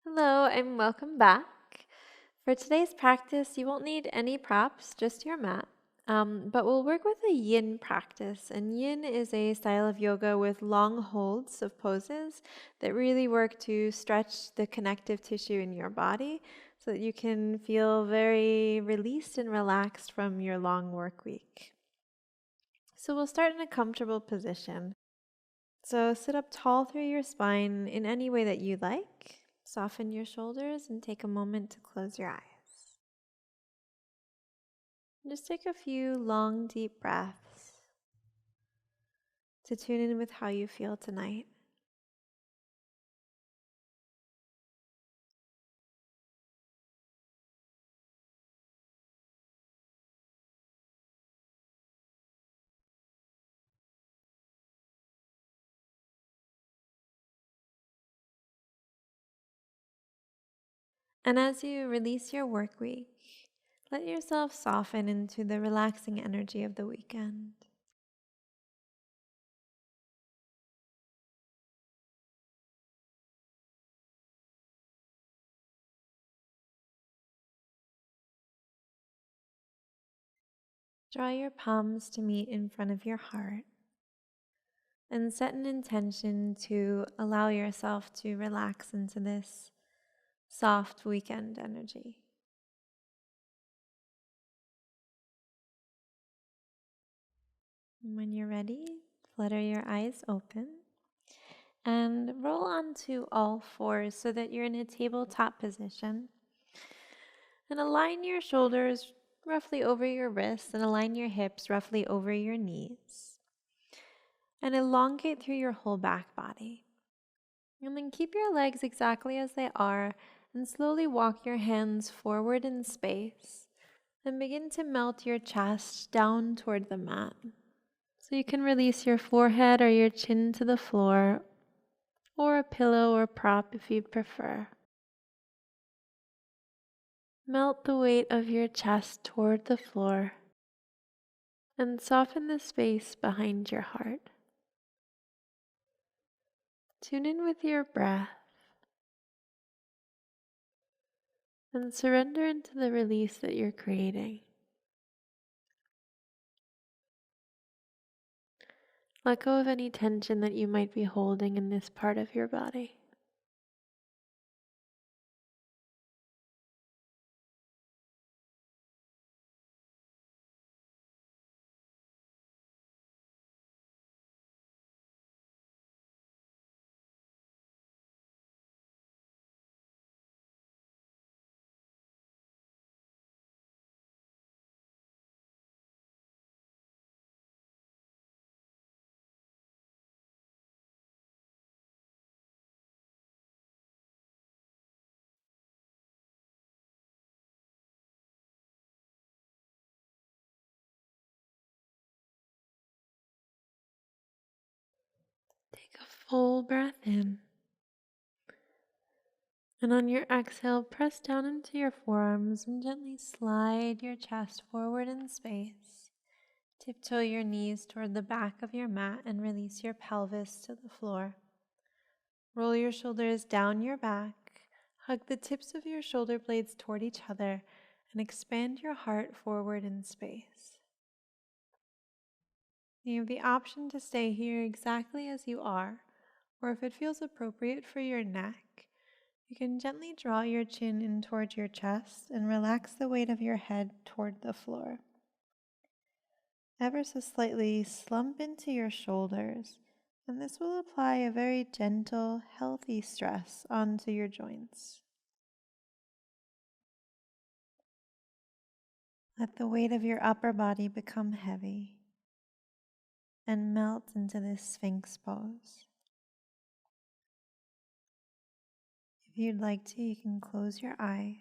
Hello and welcome back. For today's practice, you won't need any props, just your mat. But we'll work with a yin practice. And yin is a style of yoga with long holds of poses that really work to stretch the connective tissue in your body so that you can feel very released and relaxed from your long work week. So we'll start in a comfortable position. So sit up tall through your spine in any way that you like. Soften your shoulders and take a moment to close your eyes. Just take a few long, deep breaths to tune in with how you feel tonight. And as you release your work week, let yourself soften into the relaxing energy of the weekend. Draw your palms to meet in front of your heart and set an intention to allow yourself to relax into this soft weekend energy. And when you're ready, flutter your eyes open and roll onto all fours so that you're in a tabletop position. And align your shoulders roughly over your wrists and align your hips roughly over your knees. And elongate through your whole back body. And then keep your legs exactly as they are and slowly walk your hands forward in space and begin to melt your chest down toward the mat. So you can release your forehead or your chin to the floor or a pillow or prop if you'd prefer. Melt the weight of your chest toward the floor and soften the space behind your heart. Tune in with your breath and surrender into the release that you're creating. Let go of any tension that you might be holding in this part of your body. Take a full breath in. And on your exhale, press down into your forearms and gently slide your chest forward in space. Tiptoe your knees toward the back of your mat and release your pelvis to the floor. Roll your shoulders down your back. Hug the tips of your shoulder blades toward each other and expand your heart forward in space. You have the option to stay here exactly as you are, or if it feels appropriate for your neck, you can gently draw your chin in towards your chest and relax the weight of your head toward the floor. Ever so slightly slump into your shoulders, and this will apply a very gentle, healthy stress onto your joints. Let the weight of your upper body become heavy and melt into this Sphinx pose. If you'd like to, you can close your eyes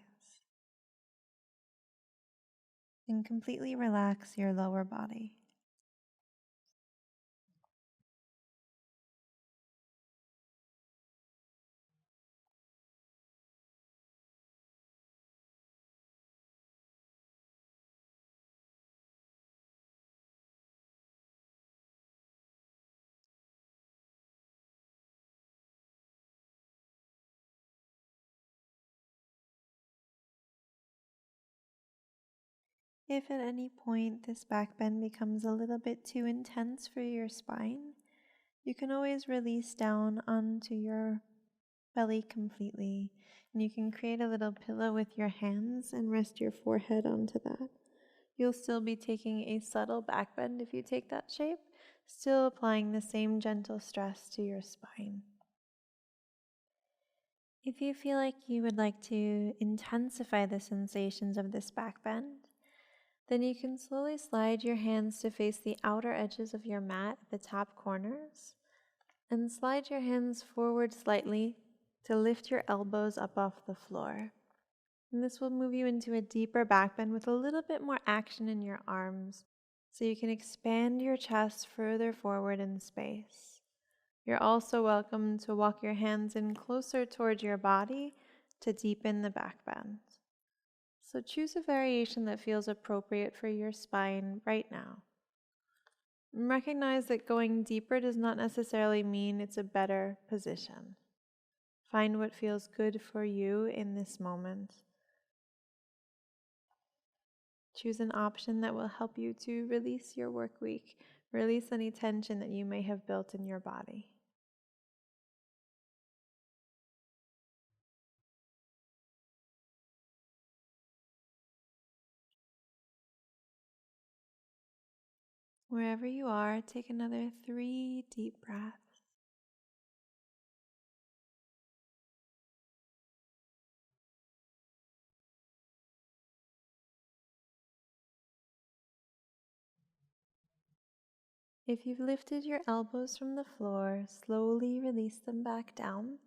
and completely relax your lower body. If at any point this back bend becomes a little bit too intense for your spine, you can always release down onto your belly completely, and you can create a little pillow with your hands and rest your forehead onto that. You'll still be taking a subtle back bend if you take that shape, still applying the same gentle stress to your spine. If you feel like you would like to intensify the sensations of this back bend, then you can slowly slide your hands to face the outer edges of your mat at the top corners, and slide your hands forward slightly to lift your elbows up off the floor. And this will move you into a deeper back bend with a little bit more action in your arms, so you can expand your chest further forward in space. You're also welcome to walk your hands in closer towards your body to deepen the back bend. So choose a variation that feels appropriate for your spine right now. Recognize that going deeper does not necessarily mean it's a better position. Find what feels good for you in this moment. Choose an option that will help you to release your work week, release any tension that you may have built in your body. Wherever you are, take another 3 deep breaths. If you've lifted your elbows from the floor, slowly release them back down.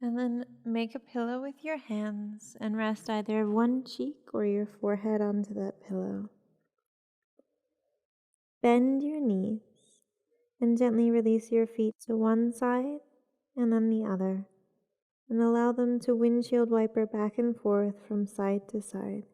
And then make a pillow with your hands and rest either one cheek or your forehead onto that pillow. Bend your knees and gently release your feet to one side and then the other, and allow them to windshield wiper back and forth from side to side.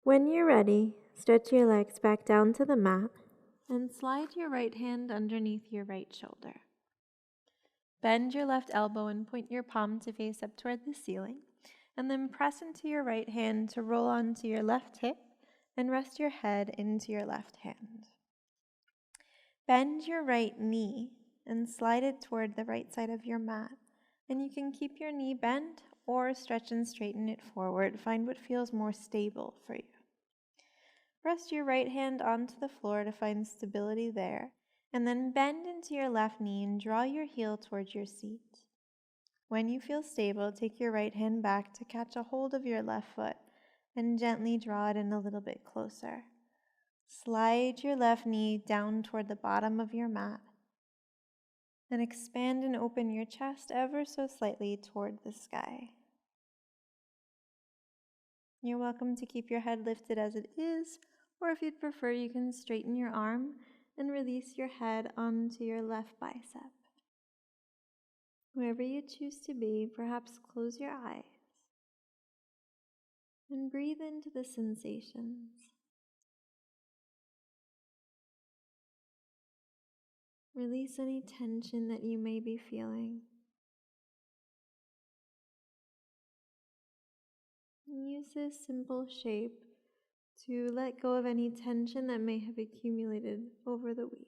When you're ready, stretch your legs back down to the mat and slide your right hand underneath your right shoulder. Bend your left elbow and point your palm to face up toward the ceiling, and then press into your right hand to roll onto your left hip and rest your head into your left hand. Bend your right knee and slide it toward the right side of your mat, and you can keep your knee bent or stretch and straighten it forward. Find what feels more stable for you. Rest your right hand onto the floor to find stability there, and then bend into your left knee and draw your heel towards your seat. When you feel stable, take your right hand back to catch a hold of your left foot and gently draw it in a little bit closer. Slide your left knee down toward the bottom of your mat and expand and open your chest ever so slightly toward the sky. You're welcome to keep your head lifted as it is, or if you'd prefer, you can straighten your arm and release your head onto your left bicep. Wherever you choose to be, perhaps close your eyes and breathe into the sensations. Release any tension that you may be feeling. Use this simple shape to let go of any tension that may have accumulated over the week.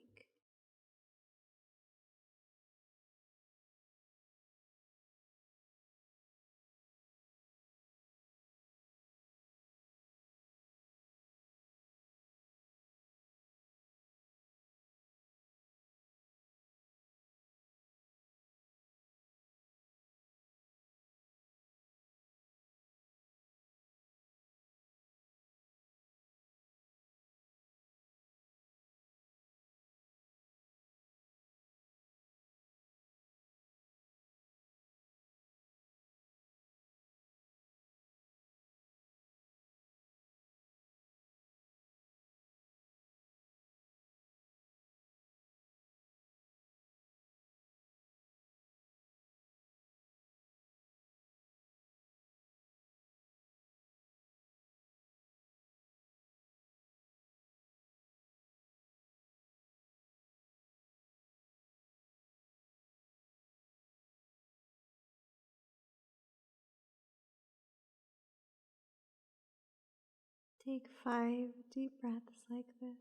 Take 5 deep breaths like this.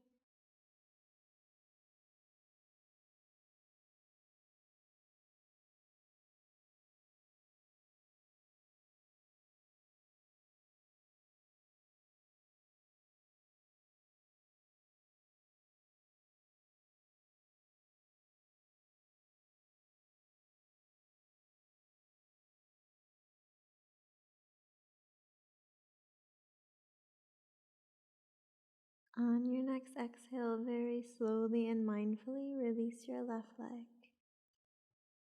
On your next exhale, very slowly and mindfully release your left leg.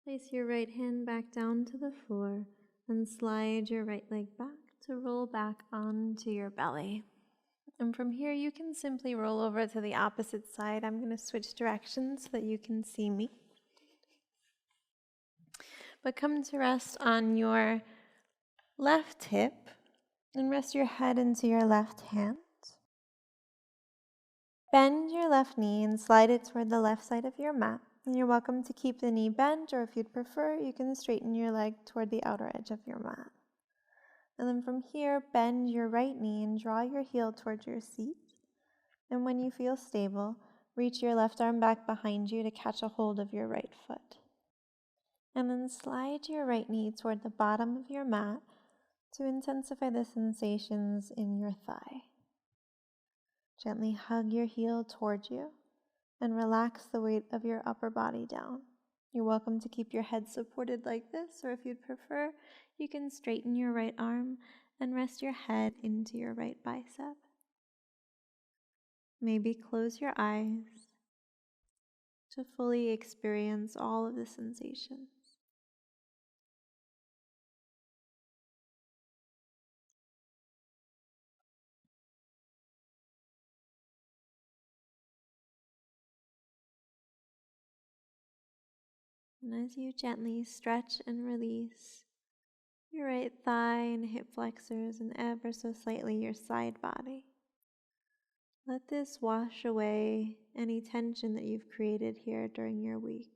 Place your right hand back down to the floor and slide your right leg back to roll back onto your belly. And from here, you can simply roll over to the opposite side. I'm going to switch directions so that you can see me. But come to rest on your left hip and rest your head into your left hand. Bend your left knee and slide it toward the left side of your mat. And you're welcome to keep the knee bent, or if you'd prefer, you can straighten your leg toward the outer edge of your mat. And then from here, bend your right knee and draw your heel towards your seat. And when you feel stable, reach your left arm back behind you to catch a hold of your right foot. And then slide your right knee toward the bottom of your mat to intensify the sensations in your thigh. Gently hug your heel towards you and relax the weight of your upper body down. You're welcome to keep your head supported like this, or if you'd prefer, you can straighten your right arm and rest your head into your right bicep. Maybe close your eyes to fully experience all of the sensations. And as you gently stretch and release your right thigh and hip flexors and ever so slightly your side body, let this wash away any tension that you've created here during your week.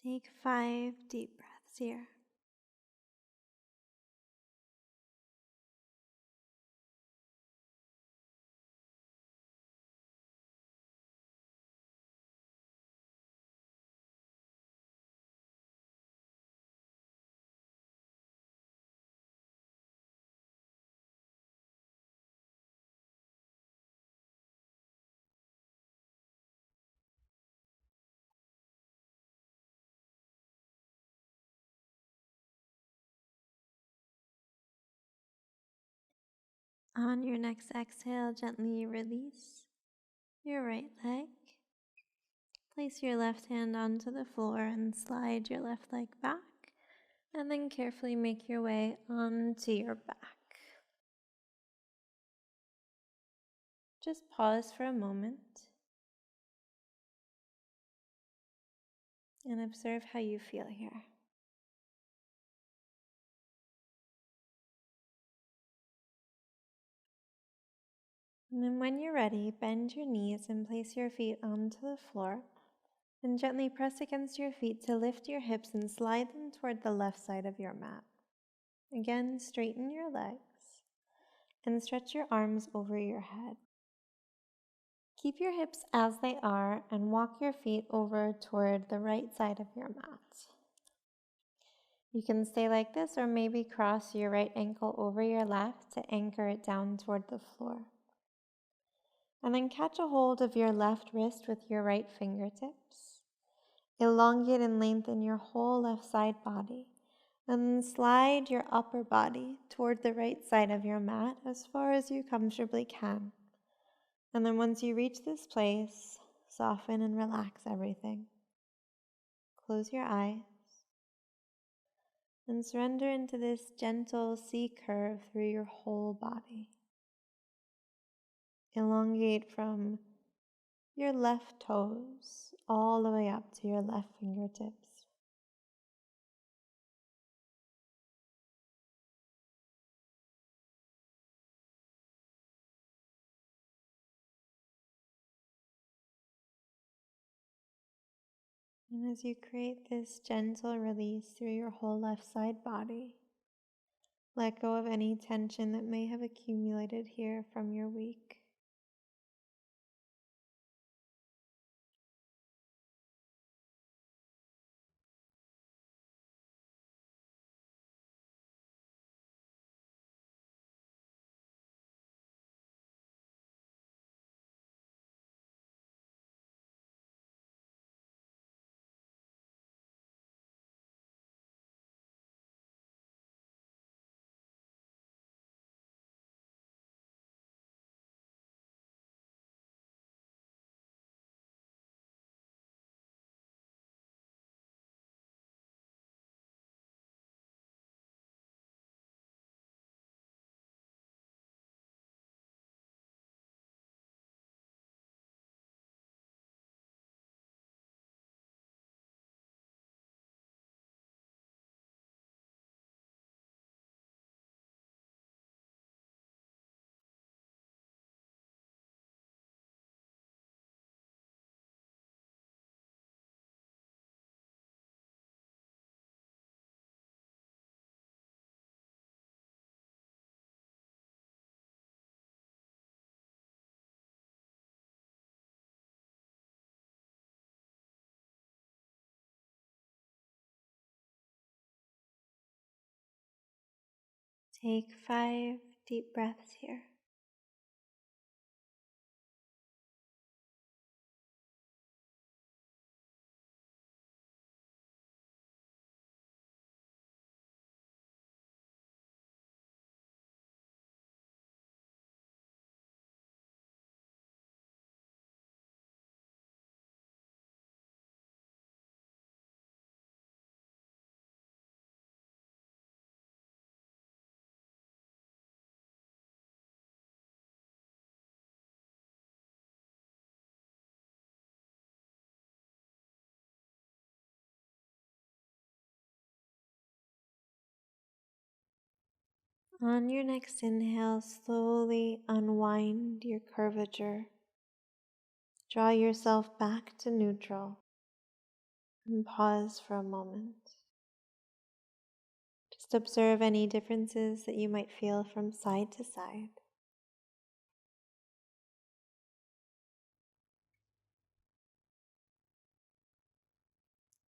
Take 5 deep breaths here. On your next exhale, gently release your right leg. Place your left hand onto the floor and slide your left leg back, and then carefully make your way onto your back. Just pause for a moment and observe how you feel here. And then when you're ready, bend your knees and place your feet onto the floor. And gently press against your feet to lift your hips and slide them toward the left side of your mat. Again, straighten your legs and stretch your arms over your head. Keep your hips as they are and walk your feet over toward the right side of your mat. You can stay like this or maybe cross your right ankle over your left to anchor it down toward the floor. And then catch a hold of your left wrist with your right fingertips. Elongate and lengthen your whole left side body. And then slide your upper body toward the right side of your mat as far as you comfortably can. And then once you reach this place, soften and relax everything. Close your eyes and surrender into this gentle C curve through your whole body. Elongate from your left toes all the way up to your left fingertips. And as you create this gentle release through your whole left side body, let go of any tension that may have accumulated here from your week. Take 5 deep breaths here. On your next inhale, slowly unwind your curvature. Draw yourself back to neutral and pause for a moment. Just observe any differences that you might feel from side to side.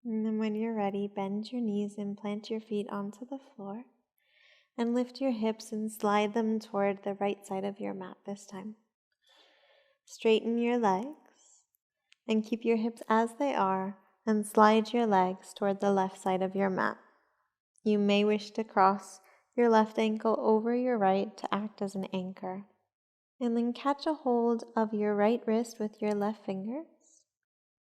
And then when you're ready, bend your knees and plant your feet onto the floor. And lift your hips and slide them toward the right side of your mat this time. Straighten your legs and keep your hips as they are and slide your legs toward the left side of your mat. You may wish to cross your left ankle over your right to act as an anchor. And then catch a hold of your right wrist with your left fingers.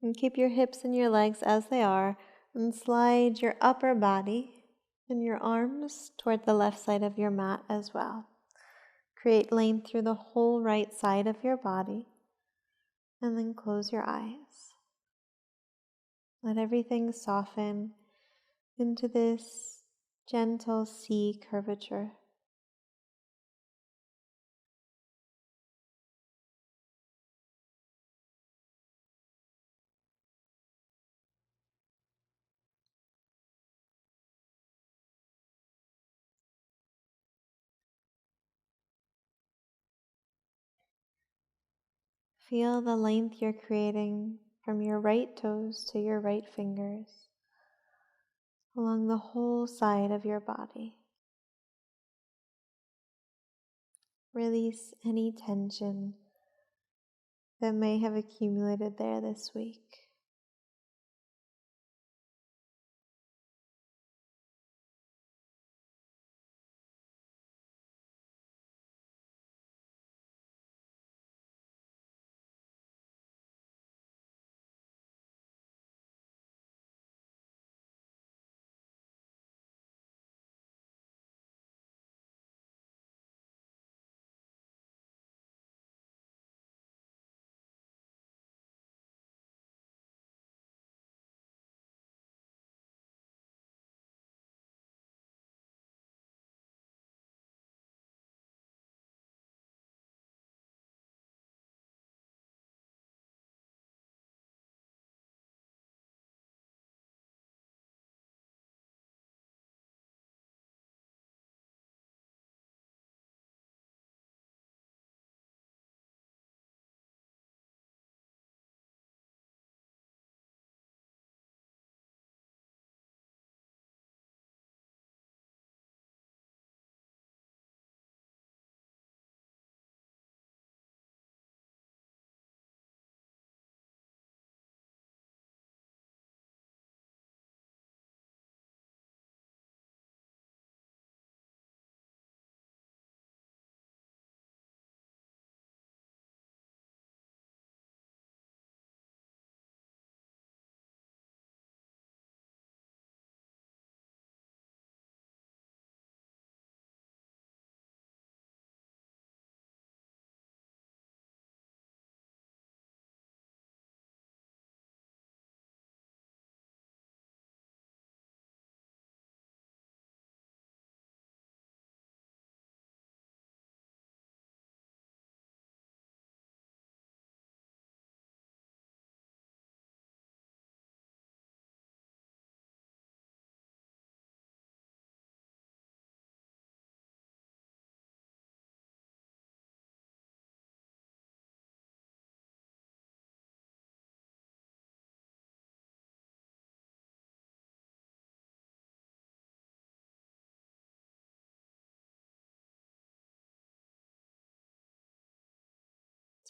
And keep your hips and your legs as they are and slide your upper body and your arms toward the left side of your mat as well. Create length through the whole right side of your body and then close your eyes. Let everything soften into this gentle C curvature. Feel the length you're creating from your right toes to your right fingers along the whole side of your body. Release any tension that may have accumulated there this week.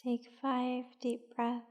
Take 5 deep breaths.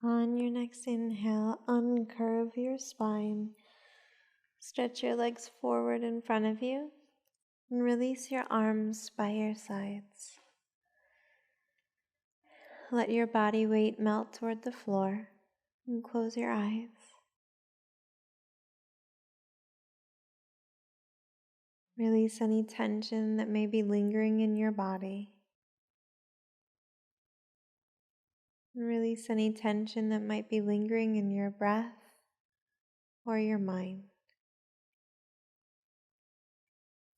On your next inhale, uncurve your spine. Stretch your legs forward in front of you and release your arms by your sides. Let your body weight melt toward the floor and close your eyes. Release any tension that may be lingering in your body. And release any tension that might be lingering in your breath or your mind.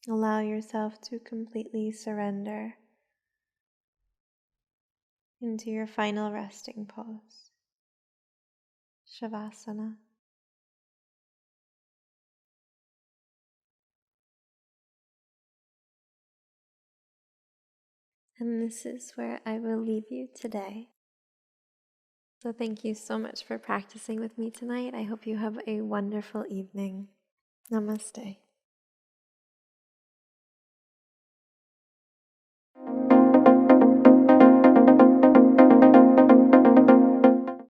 Allow yourself to completely surrender into your final resting pose, Shavasana. And this is where I will leave you today. So thank you so much for practicing with me tonight. I hope you have a wonderful evening. Namaste.